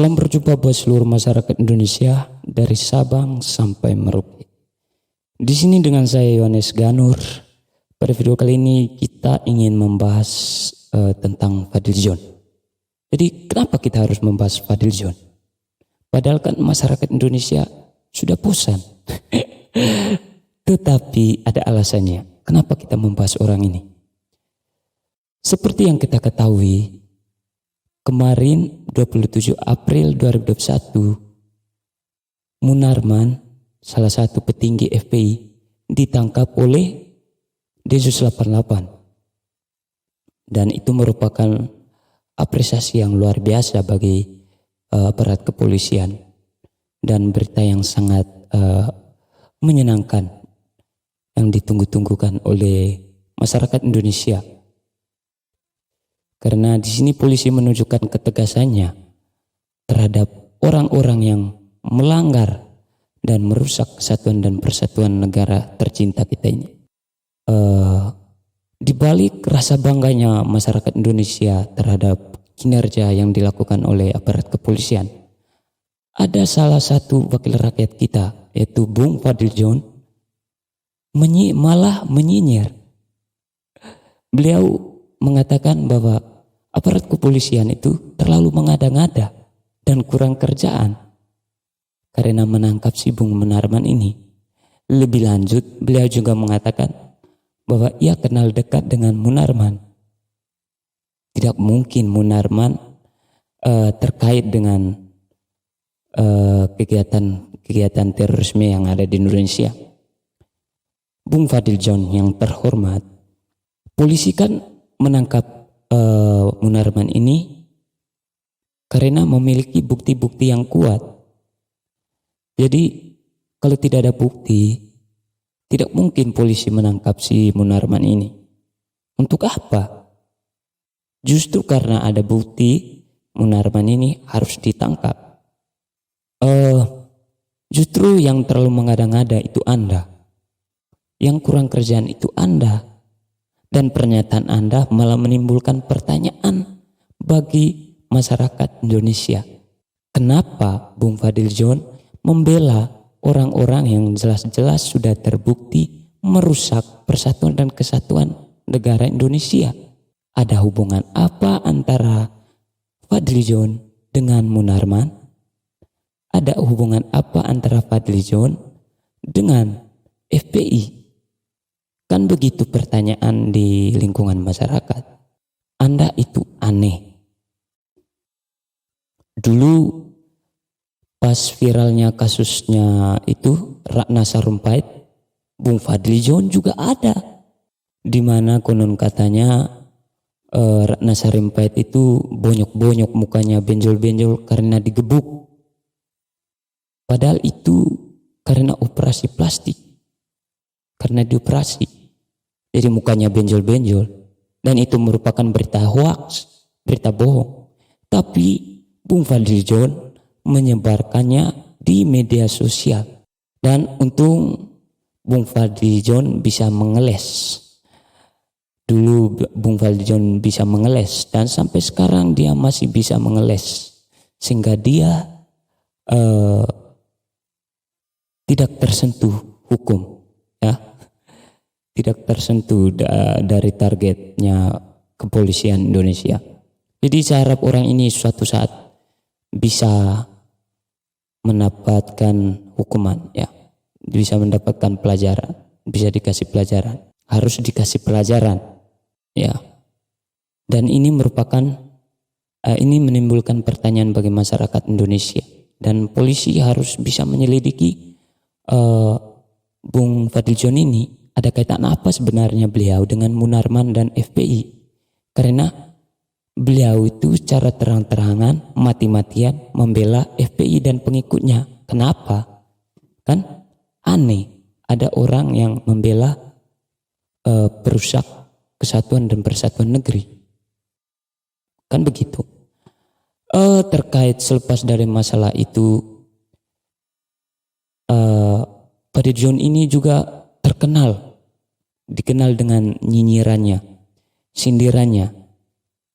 Salam berjumpa buat seluruh masyarakat Indonesia dari Sabang sampai Merauke. Di sini dengan saya Yohanes Ganur. Pada video kali ini kita ingin membahas tentang Fadlizon. Jadi kenapa kita harus membahas Fadlizon? Padahal kan masyarakat Indonesia sudah bosan. Tetapi ada alasannya. Kenapa kita membahas orang ini? Seperti yang kita ketahui, kemarin 27 April 2021, Munarman, salah satu petinggi FPI, ditangkap oleh Densus 88. Dan itu merupakan apresiasi yang luar biasa bagi aparat kepolisian dan berita yang sangat menyenangkan yang ditunggu-tunggukan oleh masyarakat Indonesia. Karena di sini polisi menunjukkan ketegasannya terhadap orang-orang yang melanggar dan merusak kesatuan dan persatuan negara tercinta kita ini. Di balik rasa bangganya masyarakat Indonesia terhadap kinerja yang dilakukan oleh aparat kepolisian, ada salah satu wakil rakyat kita, yaitu Bung Fadlizon, malah menyinyir. Beliau mengatakan bahwa aparat kepolisian itu terlalu mengada-ngada dan kurang kerjaan karena menangkap si Bung Munarman ini. Lebih lanjut, beliau juga mengatakan bahwa ia kenal dekat dengan Munarman. Tidak mungkin Munarman terkait dengan kegiatan terorisme yang ada di Indonesia. Bung Fadlizon yang terhormat, polisi kan menangkap Munarman ini karena memiliki bukti-bukti yang kuat. Jadi kalau tidak ada bukti, tidak mungkin polisi menangkap si Munarman ini. Untuk apa? Justru karena ada bukti, Munarman ini harus ditangkap. Justru yang terlalu mengada-ngada itu Anda. Yang kurang kerjaan itu Anda. Dan pernyataan Anda malah menimbulkan pertanyaan bagi masyarakat Indonesia. Kenapa Bung Fadlizon membela orang-orang yang jelas-jelas sudah terbukti merusak persatuan dan kesatuan negara Indonesia? Ada hubungan apa antara Fadlizon dengan Munarman? Ada hubungan apa antara Fadlizon dengan FPI? Kan begitu pertanyaan di lingkungan masyarakat. Anda itu aneh. Dulu pas viralnya kasusnya itu Ratna Sarumpait, Bung Fadlizon juga ada. Di mana konon katanya Ratna Sarumpait itu bonyok-bonyok mukanya, benjol-benjol karena digebuk. Padahal itu karena operasi plastik. Karena dioperasi. Jadi mukanya benjol-benjol. Dan itu merupakan berita hoax, berita bohong. Tapi Bung Fadlizon menyebarkannya di media sosial. Dan untung Bung Fadlizon bisa mengeles. Dulu Bung Fadlizon bisa mengeles. Dan sampai sekarang dia masih bisa mengeles. Sehingga dia tidak tersentuh hukum. Ya, tidak tersentuh dari targetnya kepolisian Indonesia. Jadi saya harap orang ini suatu saat bisa mendapatkan hukuman, ya, bisa mendapatkan pelajaran, bisa dikasih pelajaran, harus dikasih pelajaran, ya. Dan ini ini menimbulkan pertanyaan bagi masyarakat Indonesia, dan polisi harus bisa menyelidiki Bung Fadlizon ini. Ada kaitan apa sebenarnya beliau dengan Munarman dan FPI? Karena beliau itu secara terang-terangan mati-matian membela FPI dan pengikutnya. Kenapa? Kan aneh. Ada orang yang membela perusak kesatuan dan persatuan negeri. Kan begitu. Terkait selepas dari masalah itu, Fadlizon ini juga dikenal dengan nyinyirannya, sindirannya,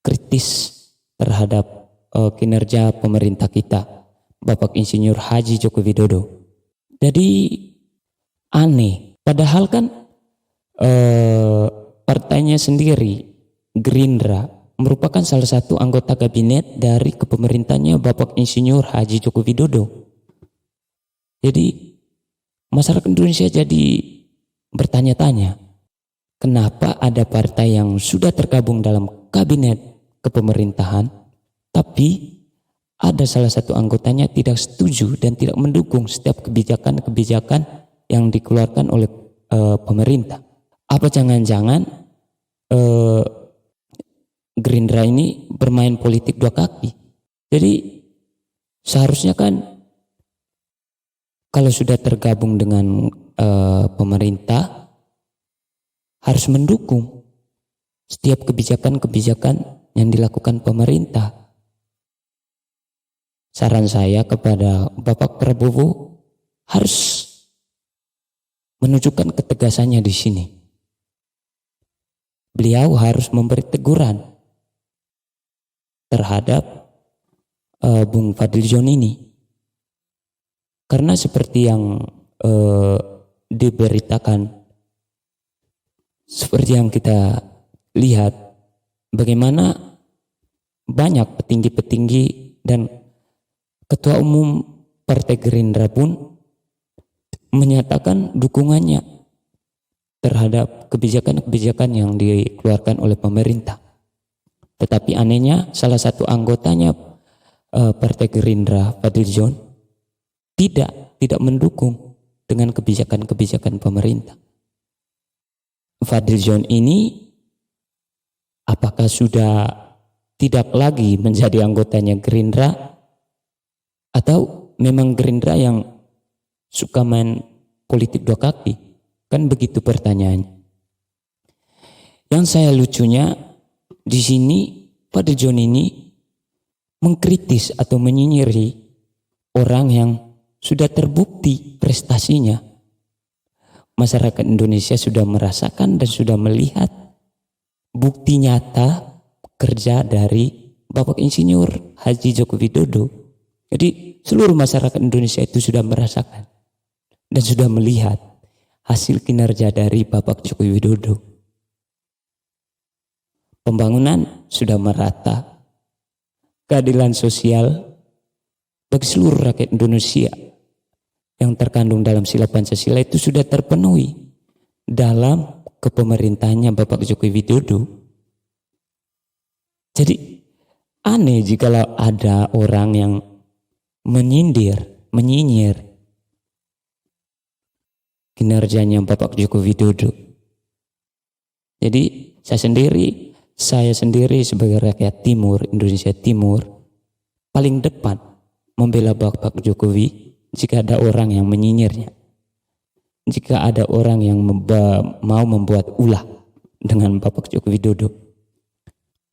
kritis terhadap kinerja pemerintah kita, Bapak Insinyur Haji Joko Widodo. Jadi aneh, padahal kan partainya sendiri, Gerindra, merupakan salah satu anggota kabinet dari kepemerintahannya Bapak Insinyur Haji Joko Widodo. Jadi masyarakat Indonesia jadi bertanya-tanya, kenapa ada partai yang sudah tergabung dalam kabinet kepemerintahan, tapi ada salah satu anggotanya tidak setuju dan tidak mendukung setiap kebijakan-kebijakan yang dikeluarkan oleh pemerintah. Apa jangan-jangan Gerindra ini bermain politik dua kaki? Jadi seharusnya kan kalau sudah tergabung dengan pemerintah harus mendukung setiap kebijakan-kebijakan yang dilakukan pemerintah. Saran saya kepada Bapak Prabowo harus menunjukkan ketegasannya di sini. Beliau harus memberi teguran terhadap Bung Fadlizon ini. Karena seperti yang diberitakan, seperti yang kita lihat, bagaimana banyak petinggi-petinggi dan Ketua Umum Partai Gerindra pun menyatakan dukungannya terhadap kebijakan-kebijakan yang dikeluarkan oleh pemerintah. Tetapi anehnya salah satu anggotanya Partai Gerindra, Fadlizon, tidak mendukung dengan kebijakan-kebijakan pemerintah. Fadlizon ini apakah sudah tidak lagi menjadi anggotanya Gerindra, atau memang Gerindra yang suka main politik dua kaki? Kan begitu pertanyaannya. Yang saya lucunya di sini, Fadlizon ini mengkritis atau menyinyiri orang yang sudah terbukti prestasinya. Masyarakat Indonesia sudah merasakan dan sudah melihat bukti nyata kerja dari Bapak Insinyur Haji Joko Widodo. Jadi seluruh masyarakat Indonesia itu sudah merasakan dan sudah melihat hasil kinerja dari Bapak Joko Widodo. Pembangunan sudah merata, keadilan sosial bagi seluruh rakyat Indonesia yang terkandung dalam sila Pancasila itu sudah terpenuhi dalam kepemerintahannya Bapak Joko Widodo. Jadi aneh jikalau ada orang yang menyinyir kinerjanya Bapak Joko Widodo. Jadi saya sendiri sebagai rakyat Timur, Indonesia Timur, paling depan membela Bapak Jokowi jika ada orang yang menyinyirnya. Jika ada orang yang mau membuat ulah dengan Bapak Joko Widodo.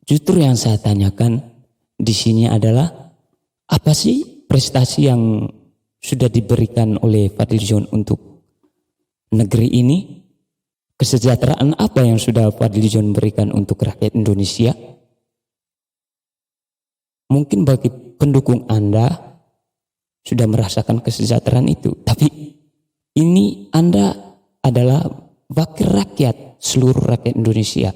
Justru yang saya tanyakan di sini adalah, apa sih prestasi yang sudah diberikan oleh Fadlizon untuk negeri ini? Kesejahteraan apa yang sudah Fadlizon berikan untuk rakyat Indonesia? Mungkin bagi pendukung Anda sudah merasakan kesejahteraan itu, tapi ini Anda adalah wakil rakyat, seluruh rakyat Indonesia,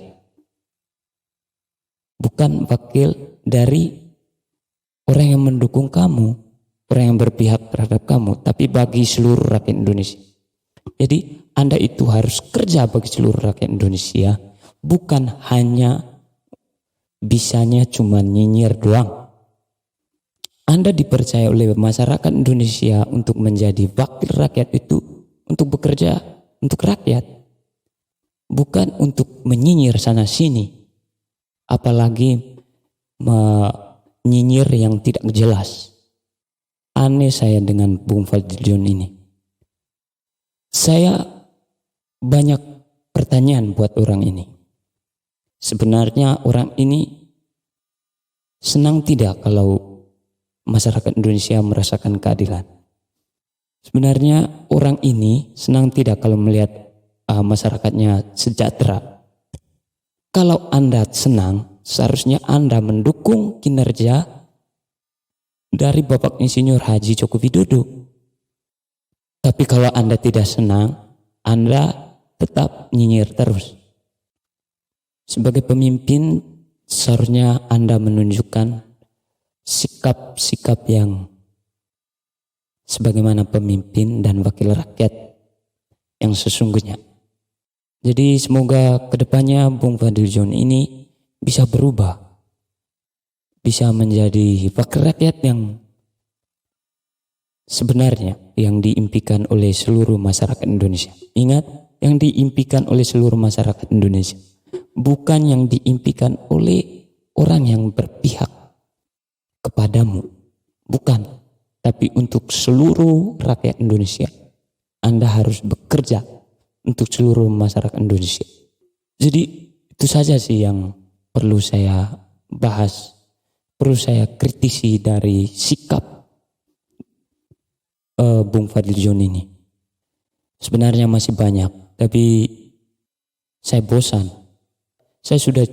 bukan wakil dari orang yang mendukung kamu, orang yang berpihak terhadap kamu, tapi bagi seluruh rakyat Indonesia. Jadi Anda itu harus kerja bagi seluruh rakyat Indonesia, bukan hanya bisanya cuma nyinyir doang. Anda dipercaya oleh masyarakat Indonesia untuk menjadi wakil rakyat itu, untuk bekerja untuk rakyat, bukan untuk menyinyir sana sini, apalagi menyinyir yang tidak jelas. Aneh saya dengan Bung Fadlizon ini. Saya banyak pertanyaan buat orang ini. Sebenarnya orang ini senang tidak kalau masyarakat Indonesia merasakan keadilan? Sebenarnya orang ini senang tidak kalau melihat masyarakatnya sejahtera? Kalau Anda senang, seharusnya Anda mendukung kinerja dari Bapak Insinyur Haji Joko Widodo. Tapi kalau Anda tidak senang, Anda tetap nyinyir terus. Sebagai pemimpin, seharusnya Anda menunjukkan sikap-sikap yang sebagaimana pemimpin dan wakil rakyat yang sesungguhnya. Jadi semoga kedepannya Bung Fadlizon ini bisa berubah, bisa menjadi wakil rakyat yang sebenarnya, yang diimpikan oleh seluruh masyarakat Indonesia. Ingat, yang diimpikan oleh seluruh masyarakat Indonesia, bukan yang diimpikan oleh orang yang berpihak kepadamu, bukan, tapi untuk seluruh rakyat Indonesia. Anda harus bekerja untuk seluruh masyarakat Indonesia. Jadi itu saja sih yang perlu saya bahas, perlu saya kritisi dari sikap Bung Fadlizon ini. Sebenarnya masih banyak, tapi saya bosan. Saya sudah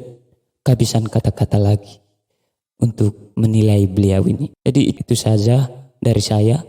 kehabisan kata-kata lagi untuk menilai beliau ini. Jadi itu saja dari saya.